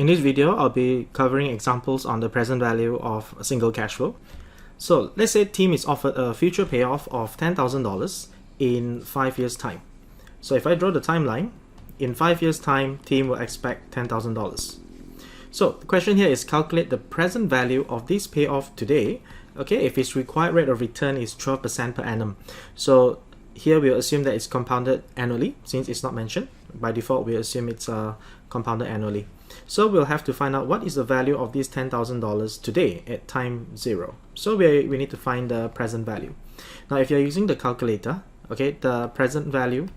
In this video, I'll be covering examples on the present value of a single cash flow. So let's say team is offered a future payoff of $10,000 in 5 years time. So if I draw the timeline, in 5 years time, team will expect $10,000. So the question here is calculate the present value of this payoff today. Okay, if its required rate of return is 12% per annum. So here we'll assume that it's compounded annually since it's not mentioned. By default, we assume it's compounded annually. So we'll have to find out what is the value of this $10,000 today at time 0. So we need to find the present value. Now if you're using the calculator, okay, the present value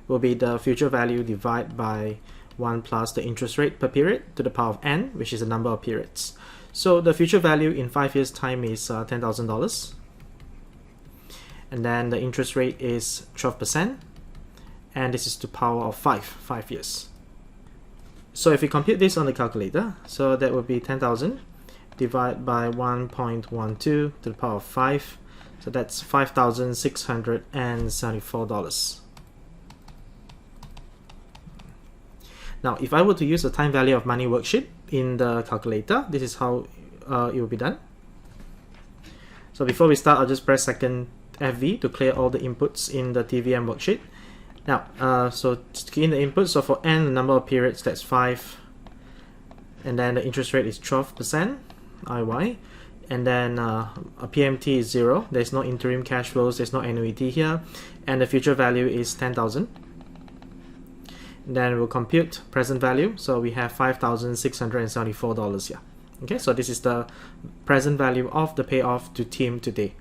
will be the future value divided by 1 plus the interest rate per period to the power of n, which is the number of periods. So the future value in 5 years time is $10,000. And then the interest rate is 12%. And this is to the power of 5 years. So if we compute this on the calculator, so that would be 10,000 divided by 1.12 to the power of 5. So that's $5,674. Now, if I were to use the time value of money worksheet in the calculator, this is how it will be done. So before we start, I'll just press second FV to clear all the inputs in the TVM worksheet. Now, so to key in the input, so for n, the number of periods, that's 5. And then the interest rate is 12%, IY. And then a PMT is 0. There's no interim cash flows, there's no annuity here. And the future value is 10,000. Then we'll compute present value. So we have $5,674 here. Okay, so this is the present value of the payoff to team today.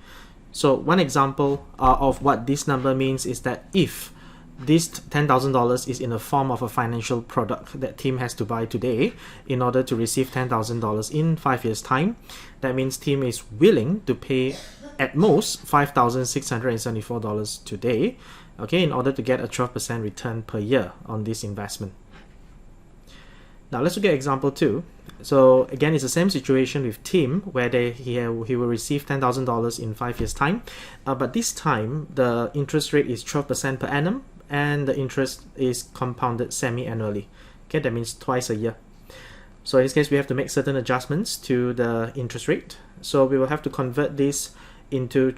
So one example of what this number means is that if this $10,000 is in the form of a financial product that team has to buy today in order to receive $10,000 in 5 years time, that means team is willing to pay at most $5,674 today, okay, in order to get a 12% return per year on this investment. Now let's look at example 2. So again, it's the same situation with team where he will receive $10,000 in 5 years time, but this time the interest rate is 12% per annum and the interest is compounded semi-annually. Okay, that means twice a year. So in this case, we have to make certain adjustments to the interest rate. So we will have to convert this into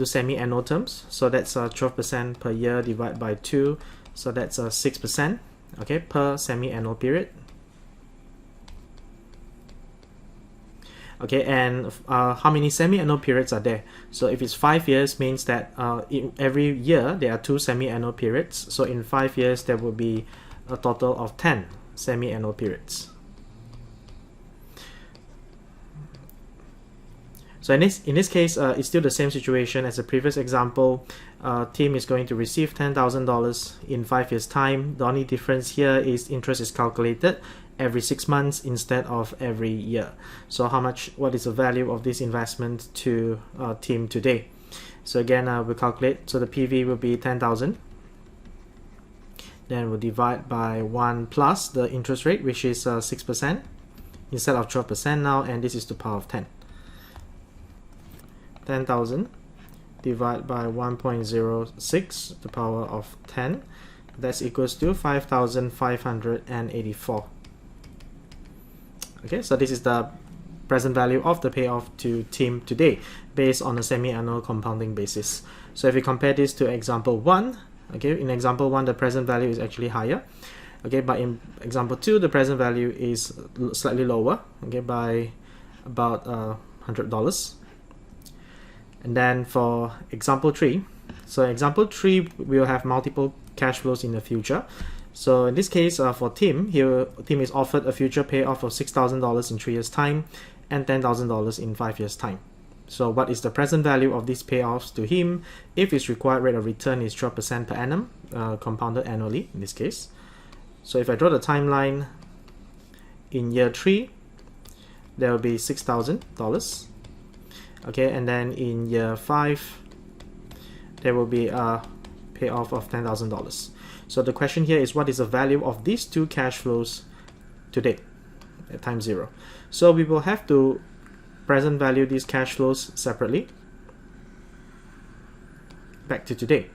semi-annual terms. So that's 12% per year divided by 2. So that's 6%, okay, per semi-annual period. Okay, and how many semi-annual periods are there? So if it's 5 years, means that in every year there are 2 semi-annual periods. So in 5 years, there will be a total of 10 semi-annual periods. So in this case, it's still the same situation as the previous example. Team is going to receive $10,000 in 5 years time. The only difference here is interest is calculated every 6 months instead of every year. So what is the value of this investment to team today? So again, we'll calculate. So the PV will be 10,000. Then we'll divide by 1 plus the interest rate, which is 6% instead of 12% now, and this is to the power of 10. 10,000 divided by 1.06 to the power of 10. That's equals to 5,584. Okay, so this is the present value of the payoff to team today based on a semi-annual compounding basis. So if we compare this to example 1, okay, in example 1 the present value is actually higher, okay, but in example 2 the present value is slightly lower, okay, by about $100. And then for example 3, so example 3 will have multiple cash flows in the future. So in this case, for team is offered a future payoff of $6,000 in 3 years time and $10,000 in 5 years time. So what is the present value of these payoffs to him if his required rate of return is 12% per annum, compounded annually in this case? So if I draw the timeline, in year 3 there will be $6,000, okay, and then in year 5 there will be a payoff of $10,000. So the question here is what is the value of these 2 cash flows today at time 0? So we will have to present value these cash flows separately back to today.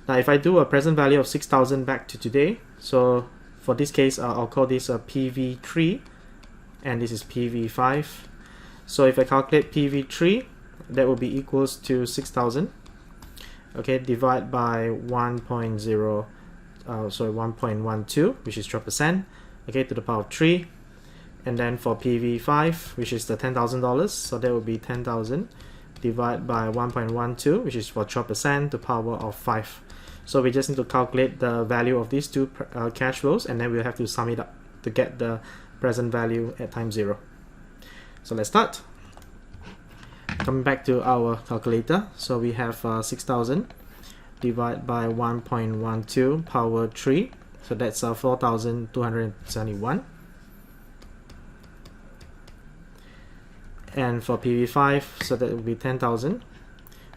Now if I do a present value of 6,000 back to today, so For this case, I'll call this a PV3, and this is PV5. So if I calculate PV3, that will be equals to 6,000. Okay, divide by 1.12, which is 12%. Okay, to the power of 3. And then for PV5, which is the $10,000, so that will be 10,000 divided by 1.12, which is for 12%, to the power of 5. So we just need to calculate the value of these two cash flows, and then we'll have to sum it up to get the present value at time 0. So let's start. Coming back to our calculator, so we have 6,000 divided by 1.12 power 3, so that's 4,271. And for PV5, so that will be 10,000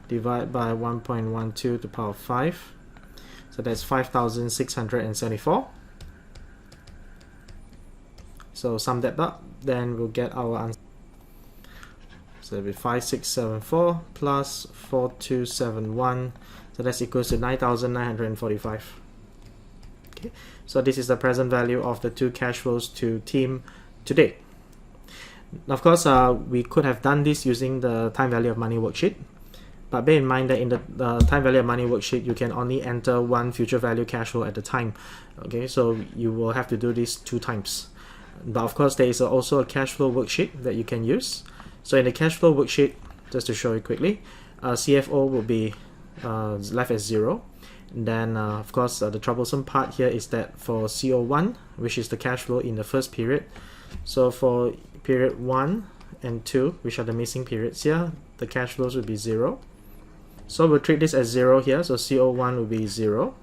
divided by 1.12 to the power of 5, so that's 5,674. So sum that up, then we'll get our answer. So it'll be 5674 plus 4271, so that's equals to 9,945. Okay, so this is the present value of the two cash flows to team today. Of course, we could have done this using the time value of money worksheet, but bear in mind that in the time value of money worksheet, you can only enter one future value cash flow at a time. Okay, so you will have to do this 2 times. But of course, there is also a cash flow worksheet that you can use. So in the cash flow worksheet, just to show you quickly, CFO will be left as 0. And then, of course, the troublesome part here is that for CO1, which is the cash flow in the first period, so for period 1 and 2, which are the missing periods here, the cash flows will be 0. So we'll treat this as 0 here, so CO1 will be 0.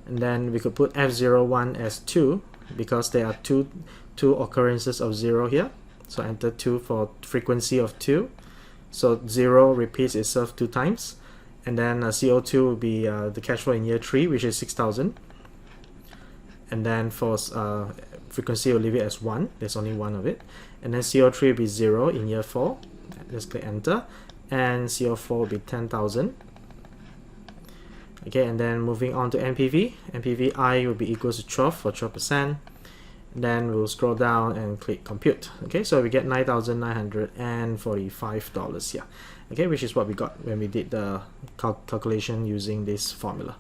And then we could put F01 as 2, because there are two occurrences of 0 here. So enter 2 for frequency of 2. So 0 repeats itself 2 times. And then CO2 will be the cash flow in year 3, which is 6,000. And then for frequency, we'll leave it as 1. There's only one of it. And then CO3 will be 0 in year 4. Let's click enter. And CO4 will be 10,000. Okay, and then moving on to NPV. NPVI will be equals to 12 for 12%. Then we'll scroll down and click compute. Okay, so we get $9,945 here. Okay, which is what we got when we did the calculation using this formula.